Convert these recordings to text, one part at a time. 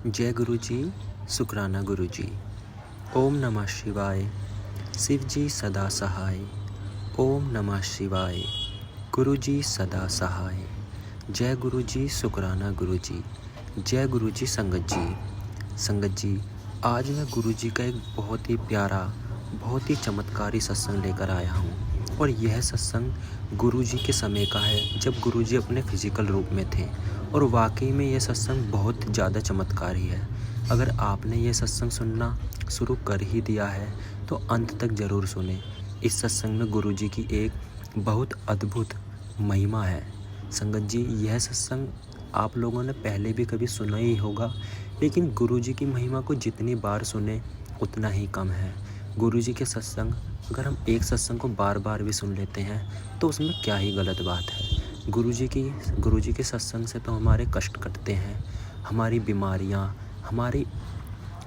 जय गुरु जी, शुक्राना गुरु जी। ओम नमः शिवाय, शिव जी सदा सहाय। ओम नमः शिवाय, गुरु जी सदा सहाय। जय गुरु जी, शुक्राना गुरु जी। जय गुरु जी संगत जी। संगत जी, आज मैं गुरु जी का एक बहुत ही प्यारा, बहुत ही चमत्कारी सत्संग लेकर आया हूँ। और यह सत्संग गुरु जी के समय का है, जब गुरु जी अपने फिजिकल रूप में थे। और वाकई में यह सत्संग बहुत ज़्यादा चमत्कारी है। अगर आपने यह सत्संग सुनना शुरू कर ही दिया है तो अंत तक ज़रूर सुने। इस सत्संग में गुरु जी की एक बहुत अद्भुत महिमा है। संगत जी, यह सत्संग आप लोगों ने पहले भी कभी सुना ही होगा, लेकिन गुरु जी की महिमा को जितनी बार सुने उतना ही कम है। गुरु जी के सत्संग, अगर हम एक सत्संग को बार बार भी सुन लेते हैं तो उसमें क्या ही गलत बात है। गुरु जी के सत्संग से तो हमारे कष्ट कटते हैं, हमारी बीमारियां, हमारी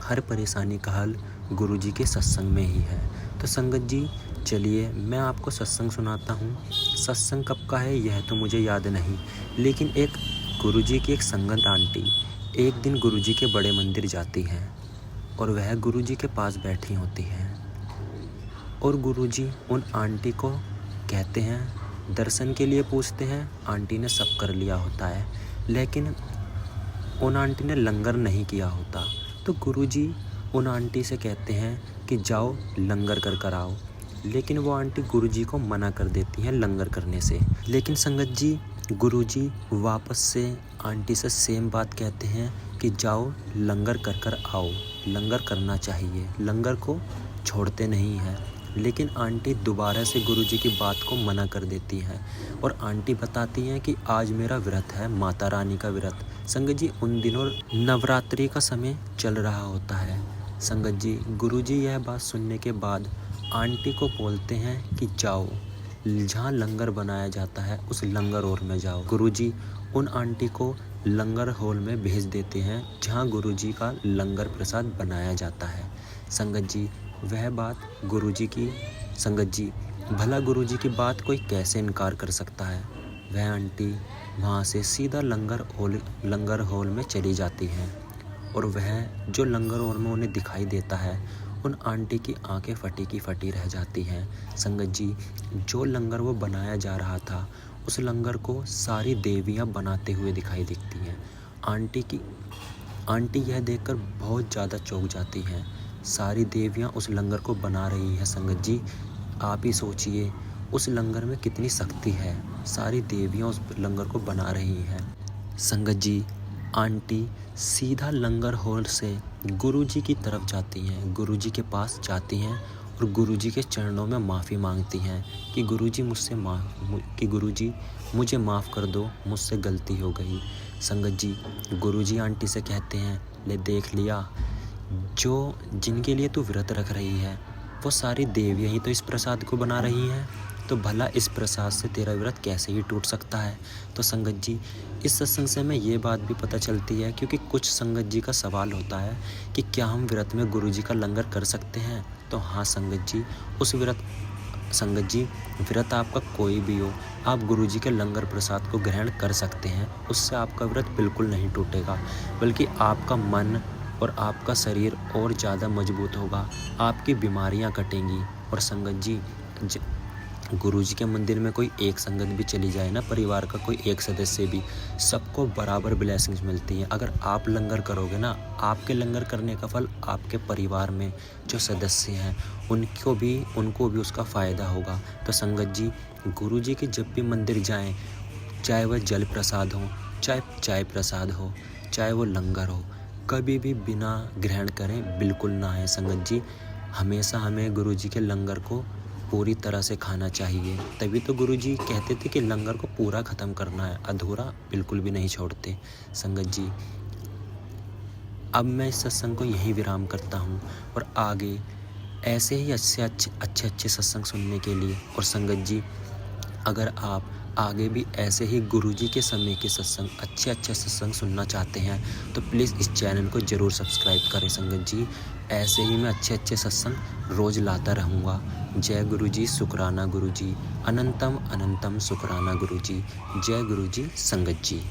हर परेशानी का हल गुरु जी के सत्संग में ही है। तो संगत जी, चलिए मैं आपको सत्संग सुनाता हूँ। सत्संग कब का है यह तो मुझे याद नहीं, लेकिन एक गुरु जी की एक संगत आंटी एक दिन गुरु जी के बड़े मंदिर जाती हैं और वह गुरु जी के पास बैठी होती हैं। और गुरु जी उन आंटी को कहते हैं, दर्शन के लिए पूछते हैं। आंटी ने सब कर लिया होता है, लेकिन उन आंटी ने लंगर नहीं किया होता। तो गुरु जी उन आंटी से कहते हैं कि जाओ लंगर कर आओ, लेकिन वो आंटी गुरु जी को मना कर देती हैं लंगर करने से। लेकिन संगत जी, गुरु जी वापस से आंटी से सेम बात कहते हैं कि जाओ लंगर कर आओ, लंगर करना चाहिए, लंगर को छोड़ते नहीं हैं। लेकिन आंटी दोबारा से गुरु जी की बात को मना कर देती हैं और आंटी बताती हैं कि आज मेरा व्रत है, माता रानी का व्रत। संगत जी, उन दिनों नवरात्रि का समय चल रहा होता है। संगत जी, गुरु जी यह बात सुनने के बाद आंटी को बोलते हैं कि जाओ, जहाँ लंगर बनाया जाता है उस लंगर हॉल में जाओ। गुरु जी उन आंटी को लंगर हॉल में भेज देते हैं, जहाँ गुरु जी का लंगर प्रसाद बनाया जाता है। संगत जी, वह बात गुरु जी की, संगत जी, भला गुरु जी की बात कोई कैसे इनकार कर सकता है। वह आंटी वहाँ से सीधा लंगर हॉल में चली जाती हैं और वह जो लंगर हॉल में उन्हें दिखाई देता है, उन आंटी की आंखें फटी की फटी रह जाती हैं। संगत जी, जो लंगर वो बनाया जा रहा था, उस लंगर को सारी देवियाँ बनाते हुए दिखाई दिखती हैं। आंटी यह देखकर बहुत ज़्यादा चौंक जाती हैं। सारी देवियाँ उस लंगर को बना रही हैं। संगत जी, आप ही सोचिए उस लंगर में कितनी शक्ति है। सारी देवियाँ उस लंगर को बना रही हैं। संगत जी, आंटी सीधा लंगर हॉल से गुरु जी की तरफ जाती हैं, गुरु जी के पास जाती हैं और गुरु जी के चरणों में माफ़ी मांगती हैं कि गुरु जी मुझे माफ़ कर दो, मुझसे गलती हो गई। संगत जी, गुरु जी आंटी से कहते हैं, ले देख लिया, जो जिनके लिए तू व्रत रख रही है वो सारी देवियाँ ही तो इस प्रसाद को बना रही हैं, तो भला इस प्रसाद से तेरा व्रत कैसे ही टूट सकता है। तो संगत जी, इस सत्संग से हमें ये बात भी पता चलती है, क्योंकि कुछ संगत जी का सवाल होता है कि क्या हम व्रत में गुरु जी का लंगर कर सकते हैं। तो हाँ संगत जी, संगत जी, व्रत आपका कोई भी हो, आप गुरु जी के लंगर प्रसाद को ग्रहण कर सकते हैं। उससे आपका व्रत बिल्कुल नहीं टूटेगा, बल्कि आपका मन और आपका शरीर और ज़्यादा मजबूत होगा, आपकी बीमारियां कटेंगी। और संगत जी, गुरु जी के मंदिर में कोई एक संगत भी चली जाए ना, परिवार का कोई एक सदस्य भी, सबको बराबर ब्लेसिंग्स मिलती हैं। अगर आप लंगर करोगे ना, आपके लंगर करने का फल आपके परिवार में जो सदस्य हैं उनको भी उसका फ़ायदा होगा। तो संगत जी, गुरु जी के जब भी मंदिर जाएं, चाहे वह जल प्रसाद हो, चाहे चाय प्रसाद हो, चाहे वो लंगर हो, कभी भी बिना ग्रहण करें बिल्कुल ना है। संगत जी, हमेशा हमें गुरु जी के लंगर को पूरी तरह से खाना चाहिए। तभी तो गुरु जी कहते थे कि लंगर को पूरा ख़त्म करना है, अधूरा बिल्कुल भी नहीं छोड़ते। संगत जी, अब मैं इस सत्संग को यहीं विराम करता हूँ और आगे ऐसे ही अच्छे सत्संग सुनने के लिए, और संगत जी, अगर आप आगे भी ऐसे ही गुरु जी के समय के सत्संग, अच्छे सत्संग सुनना चाहते हैं तो प्लीज़ इस चैनल को ज़रूर सब्सक्राइब करें। संगत जी, ऐसे ही मैं अच्छे सत्संग रोज़ लाता रहूँगा। जय गुरु जी, शुक्राना गुरु जी। अनंतम अनंतम शुक्राना गुरु जी। जय गुरु जी संगत जी।